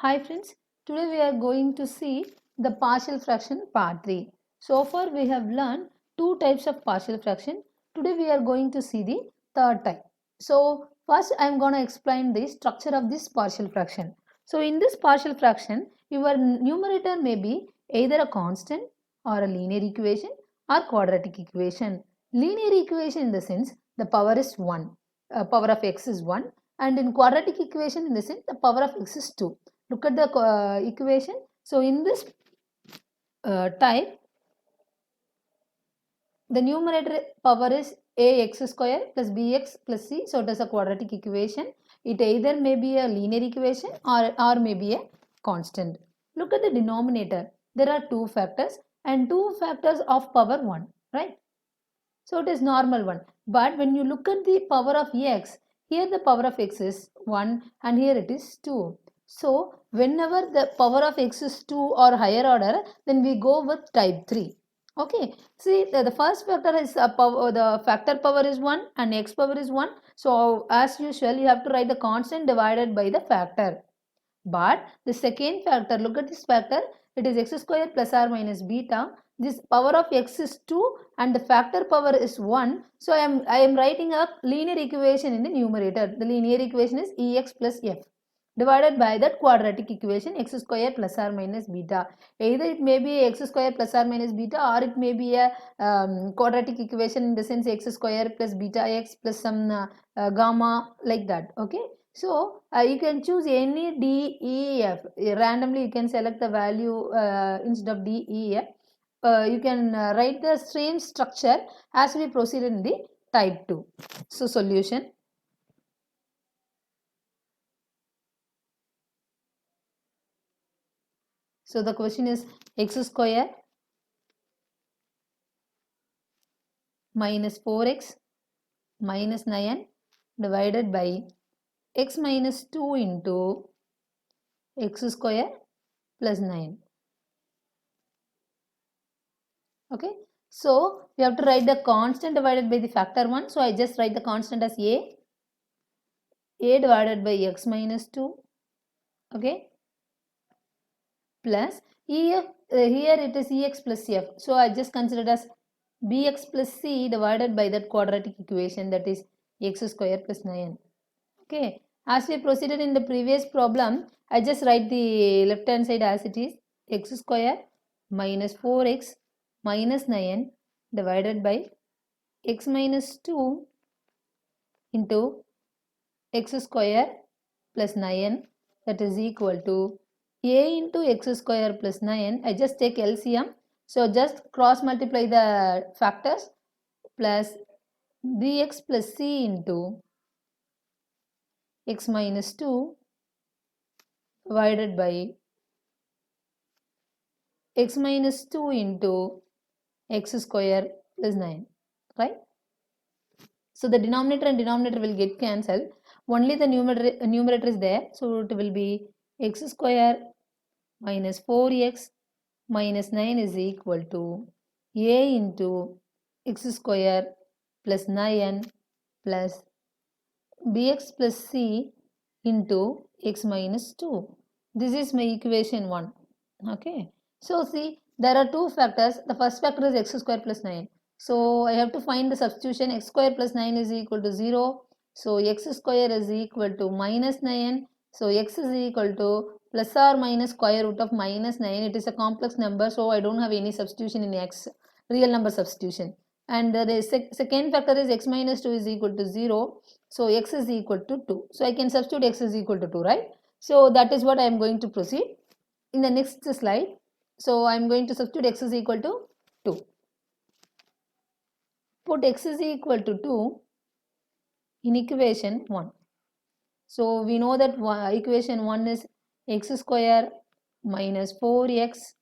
Hi friends, today we are going to see the partial fraction part 3. So far we have learned two types of partial fraction. Today we are going to see the third type. So first I am going to explain the structure of this partial fraction. So in this partial fraction, your numerator may be either a constant or a linear equation or quadratic equation. Linear equation in the sense the power is 1, power of x is 1, and in quadratic equation in the sense the power of x is 2. Look at the equation. So in this type, the numerator power is ax square plus bx plus c. So it is a quadratic equation. It either may be a linear equation or may be a constant. Look at the denominator. There are two factors and two factors of power 1, right? So it is normal one. But when you look at the power of x, here the power of x is 1 and here it is 2. So whenever the power of x is 2 or higher order, then we go with type 3. Okay, see the first factor is the factor power is 1 and x power is 1. So as usual, you have to write the constant divided by the factor. But the second factor, look at this factor, it is x square plus or minus beta. This power of x is 2 and the factor power is 1. So I am writing a linear equation in the numerator. The linear equation is ex plus f divided by that quadratic equation x square plus or minus beta. Either it may be x square plus or minus beta or it may be a quadratic equation in the sense x square plus beta x plus some gamma like that. Okay. So you can choose any D, E, F. Randomly you can select the value instead of D, E, F. You can write the same structure as we proceed in the type 2. So solution. So the question is x square minus 4x minus 9 divided by x minus 2 into x square plus 9. Okay. So we have to write the constant divided by the factor 1. So I just write the constant as a divided by x minus 2. Okay. Plus here it is ex plus f. So I just consider as bx plus c divided by that quadratic equation, that is x square plus 9. Okay. As we proceeded in the previous problem, I just write the left hand side as it is, x square minus 4x minus 9 divided by x minus 2 into x square plus 9, that is equal to a into x square plus 9. I just take LCM. So just cross multiply the factors plus bx plus c into x minus 2 divided by x minus 2 into x square plus 9, right? So the denominator and denominator will get cancelled. Only the numerator is there. So it will be x square minus 4x minus 9 is equal to a into x square plus 9 plus bx plus c into x minus 2. This is my equation 1. Okay. So see, there are two factors. The first factor is x square plus 9. So I have to find the substitution. X square plus 9 is equal to 0. So x square is equal to minus 9. So x is equal to plus or minus square root of minus 9. It is a complex number, so I don't have any substitution in x, real number substitution. And the second factor is x minus 2 is equal to 0. So x is equal to 2. So I can substitute x is equal to 2, right? So that is what I am going to proceed in the next slide. So I am going to substitute x is equal to 2. Put x is equal to 2 in equation 1. So we know that equation 1 is x square minus 4x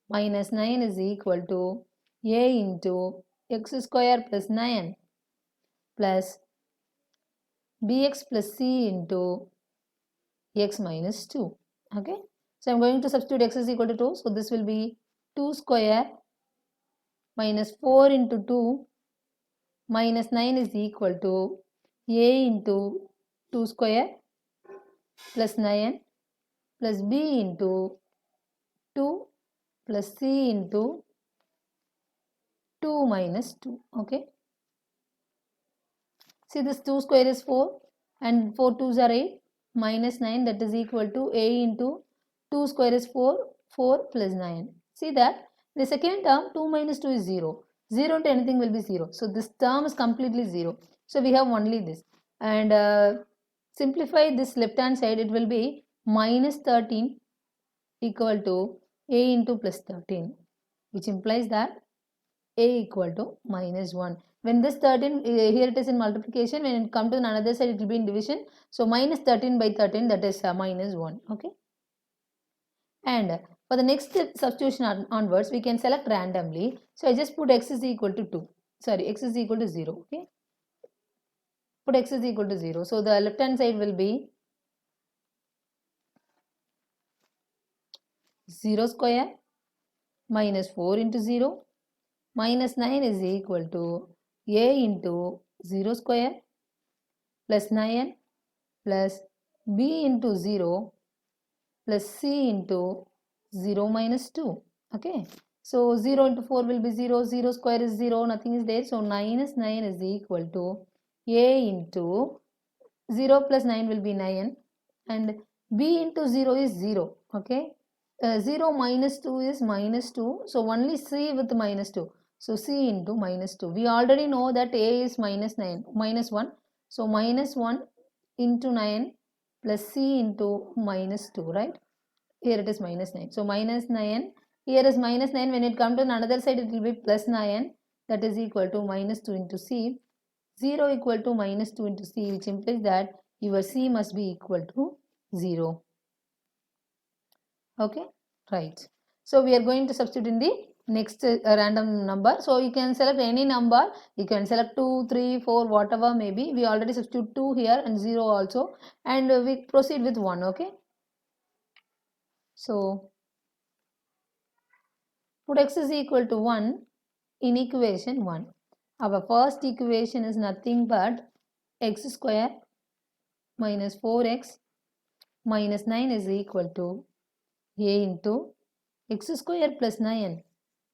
minus 9 is equal to a into x square plus 9 plus bx plus c into x minus 2. Okay. So I am going to substitute x is equal to 2. So this will be 2 square minus 4 into 2 minus 9 is equal to a into 2 square plus 9 plus b into 2 plus c into 2 minus 2. Okay. See, this 2 square is 4 and 4 2s are 8 minus 9, that is equal to a into 2 square is 4, 4 plus 9. See that the second term 2 minus 2 is 0. 0 into anything will be 0. So this term is completely 0. So we have only this. And simplify this left hand side, it will be minus 13 equal to a into plus 13, which implies that a equal to minus 1. When this 13, here it is in multiplication, when it come to another side, it will be in division. So minus 13 by 13, that is minus 1. Okay. And for the next substitution onwards, we can select randomly. So I just put x is equal to 2. Sorry, x is equal to 0. Okay. Put x is equal to 0. So the left hand side will be 0 square minus 4 into 0 minus 9 is equal to a into 0 square plus 9 plus b into 0 plus c into 0 minus 2. Okay. So 0 into 4 will be 0, 0 square is 0, nothing is there. So minus 9 is equal to a into 0 plus 9 will be 9 and b into 0 is 0. Okay. 0 minus 2 is minus 2. So only c with minus 2. So c into minus 2. We already know that a is minus 9, minus 1. So minus 1 into 9 plus c into minus 2, right? Here it is minus 9. So minus 9. Here is minus 9. When it comes to another side, it will be plus 9. That is equal to minus 2 into c. 0 equal to minus 2 into c, which implies that your c must be equal to 0. Okay, right. So we are going to substitute in the next random number. So you can select any number. You can select 2, 3, 4, whatever may be. We already substitute 2 here and 0 also. And we proceed with 1. Okay. So put x is equal to 1 in equation 1. Our first equation is nothing but x square minus 4x minus 9 is equal to a into x square plus 9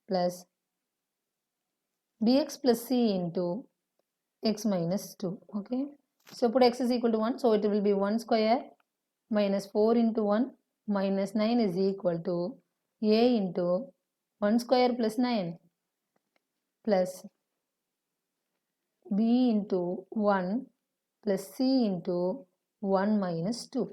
plus bx plus c into x minus 2. Okay. So put x is equal to 1. So it will be 1 square minus 4 into 1 minus 9 is equal to a into 1 square plus 9 plus b into 1 plus c into 1 minus 2.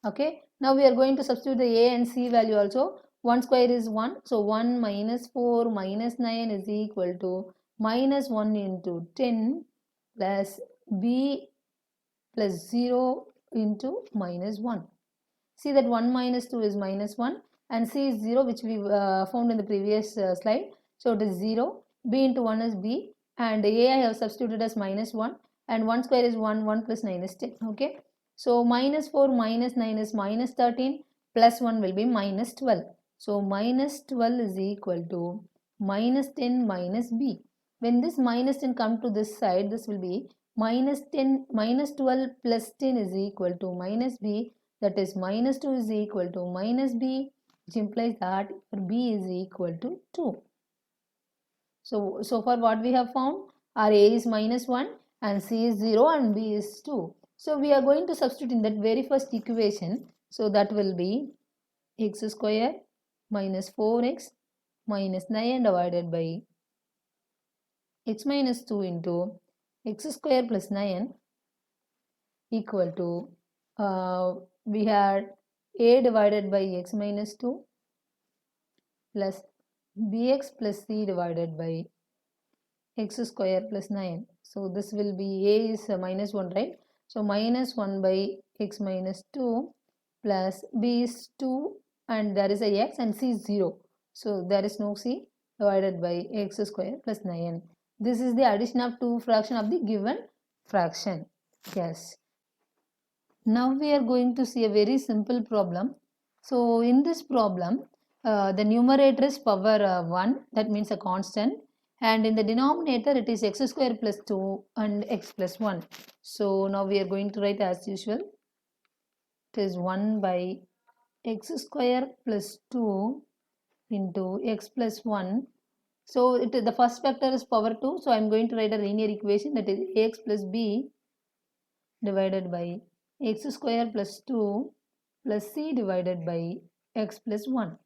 Okay. Now we are going to substitute the a and c value also. 1 square is 1. So 1 minus 4 minus 9 is equal to minus 1 into 10 plus b plus 0 into minus 1. See that 1 minus 2 is minus 1 and c is 0, which we found in the previous slide. So it is 0. B into 1 is b and a I have substituted as minus 1 and 1 square is 1, 1 plus 9 is 10. Okay. So minus 4 minus 9 is minus 13 plus 1 will be minus 12. So minus 12 is equal to minus 10 minus b. When this minus 10 come to this side, this will be minus 10 minus 12 plus 10 is equal to minus b, that is minus 2 is equal to minus b, which implies that b is equal to 2. So far what we have found, our a is minus 1 and c is 0 and b is 2. So we are going to substitute in that very first equation. So that will be x square minus 4x minus 9 divided by x minus 2 into x square plus 9 equal to we had a divided by x minus 2 plus bx plus c divided by x square plus 9. So this will be a is minus 1, right? So minus 1 by x minus 2 plus b is 2 and there is a x and c is 0. So there is no c, divided by x square plus 9. This is the addition of two fraction of the given fraction. Yes. Now we are going to see a very simple problem. So in this problem, the numerator is power 1, that means a constant, and in the denominator it is x square plus 2 and x plus 1. So now we are going to write as usual. It is 1 by x square plus 2 into x plus 1. So the first vector is power 2. So I am going to write a linear equation, that is ax plus b divided by x square plus 2 plus c divided by x plus 1.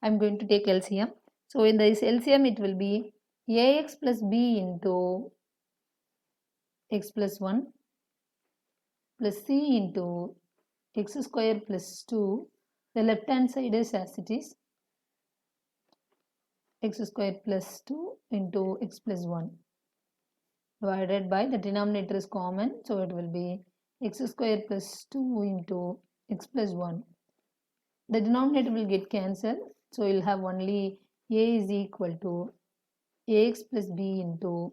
I am going to take LCM. So in this LCM it will be ax plus b into x plus 1 plus c into x square plus 2. The left hand side is as it is, x square plus 2 into x plus 1 divided by, the denominator is common, so it will be x square plus 2 into x plus 1. The denominator will get cancelled, so you'll have only a is equal to ax plus b into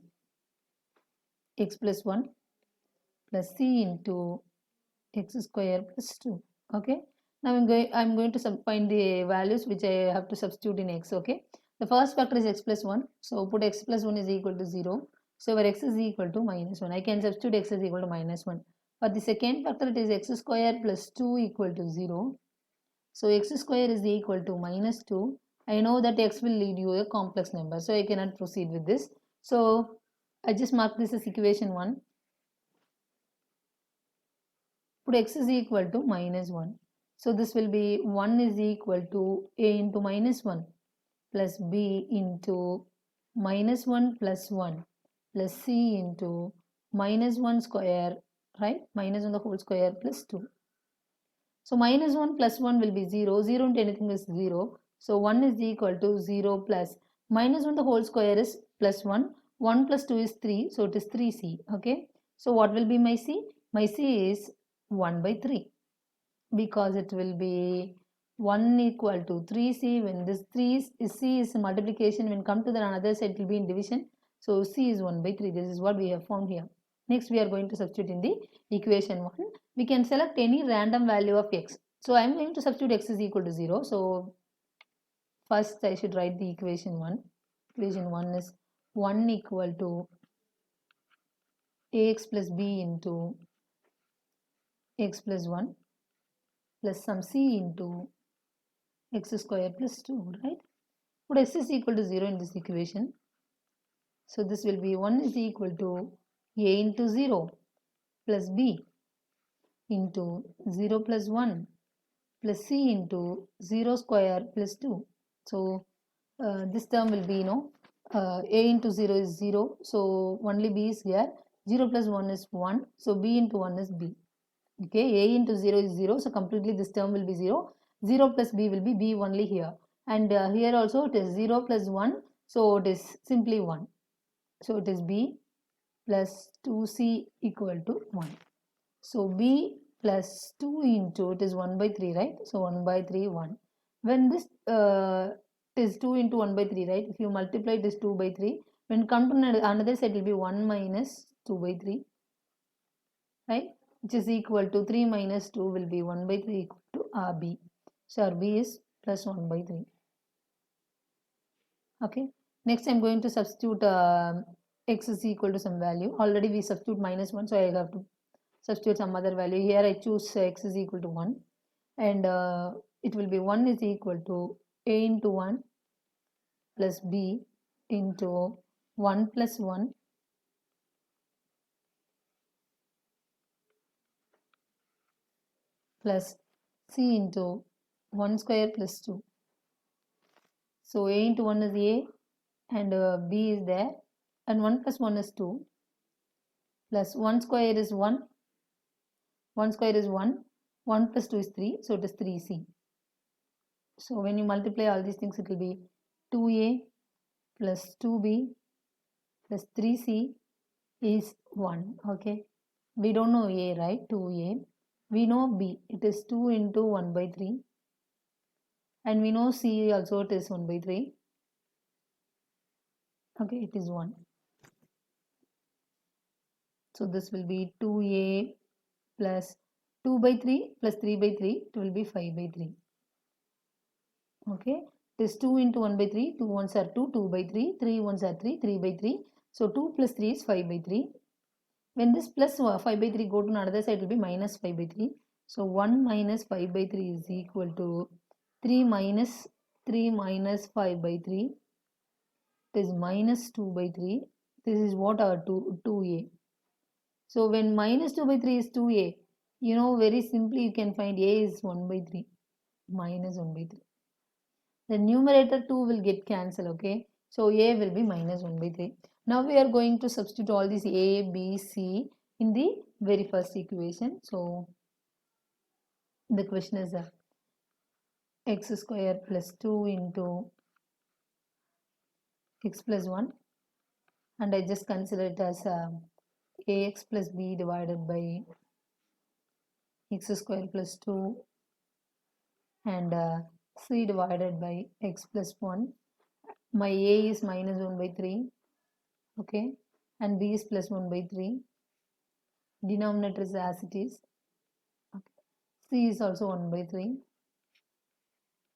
x plus 1 plus c into x square plus 2. Okay, now I'm going to find the values which I have to substitute in x. Okay, the first factor is x plus 1, so put x plus 1 is equal to 0. So where x is equal to minus 1, I can substitute x is equal to minus 1. For the second factor, it is x square plus 2 equal to 0. So x square is equal to minus 2. I know that x will lead you a complex number, so I cannot proceed with this. So I just mark this as equation 1. Put x is equal to minus 1. So this will be 1 is equal to a into minus 1 plus b into minus 1 plus 1 plus c into minus 1 square, right? Minus 1 the whole square plus 2. So minus 1 plus 1 will be 0. 0 into anything is 0. So 1 is equal to 0 plus minus 1 the whole square is plus 1. 1 plus 2 is 3. So it is 3c. Okay. So what will be my c? My c is 1 by 3. Because it will be 1 equal to 3c. When this 3 is c is multiplication, when come to the another side it will be in division. So c is 1 by 3. This is what we have found here. Next we are going to substitute in the equation 1. We can select any random value of x. So I am going to substitute x is equal to 0. So first I should write the equation 1. Equation 1 is 1 equal to ax plus b into x plus 1 plus some c into x square plus 2, right? Put x is equal to 0 in this equation. So this will be 1 is equal to a into 0 plus b into 0 plus 1 plus c into 0 square plus 2. So this term will be, a into 0 is 0. So only b is here. 0 plus 1 is 1. So b into 1 is b. Okay, a into 0 is 0. So completely this term will be 0. 0 plus b will be b only here. And here also it is 0 plus 1. So it is simply 1. So it is b plus 2c equal to 1. So b plus 2 into, it is 1 by 3, right? So 1 by 3, 1. When this is 2 into 1 by 3, right? If you multiply this 2 by 3, when come to another side, it will be 1 minus 2 by 3, right? Which is equal to 3 minus 2 will be 1 by 3 equal to RB. So RB is plus 1 by 3. Okay. Next, I'm going to substitute x is equal to some value. Already we substitute minus 1, so I have to substitute some other value. Here I choose x is equal to 1. And it will be 1 is equal to a into 1 plus b into 1 plus 1 plus c into 1 square plus 2. So a into 1 is a and b is there, and 1 plus 1 is 2 plus 1 square is 1. 1 square is 1. 1 plus 2 is 3. So it is 3c. So when you multiply all these things, it will be 2a plus 2b plus 3c is 1. Okay. We don't know a, right? 2a. We know b. It is 2 into 1 by 3. And we know c also, it is 1 by 3. Okay, it is 1. So this will be 2a plus 2 by 3 plus 3 by 3. It will be 5 by 3. Okay. It is 2 into 1 by 3. 2 ones are 2. 2 by 3. 3 ones are 3. 3 by 3. So 2 plus 3 is 5 by 3. When this plus 5 by 3 go to another side, it will be minus 5 by 3. So 1 minus 5 by 3 is equal to 3 minus 5 by 3. It is minus 2 by 3. This is what our 2a. So when minus 2 by 3 is 2a, very simply you can find a is 1 by 3 minus 1 by 3. The numerator 2 will get cancelled, okay? So a will be minus 1 by 3. Now we are going to substitute all these a, b, c in the very first equation. So the question is x square plus 2 into x plus 1, and I just consider it as ax plus b divided by x square plus 2 and c divided by x plus 1. My a is minus 1 by 3, okay, and b is plus 1 by 3. Denominator is as it is. Okay. C is also 1 by 3.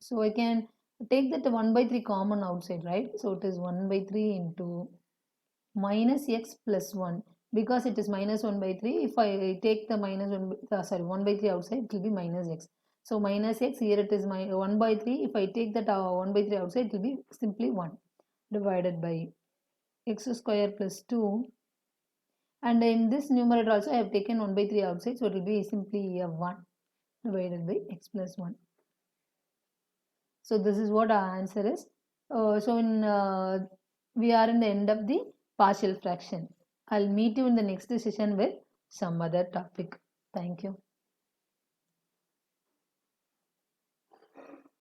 So I can take that 1 by 3 common outside, right? So it is 1 by 3 into minus x plus 1. Because it is minus 1 by 3, if I take the minus 1 by 3 outside, it will be minus x. So minus x, here it is 1 by 3. If I take that 1 by 3 outside, it will be simply 1 divided by x square plus 2. And in this numerator also, I have taken 1 by 3 outside. So it will be simply 1 divided by x plus 1. So this is what our answer is. We are in the end of the partial fraction. I'll meet you in the next session with some other topic. Thank you.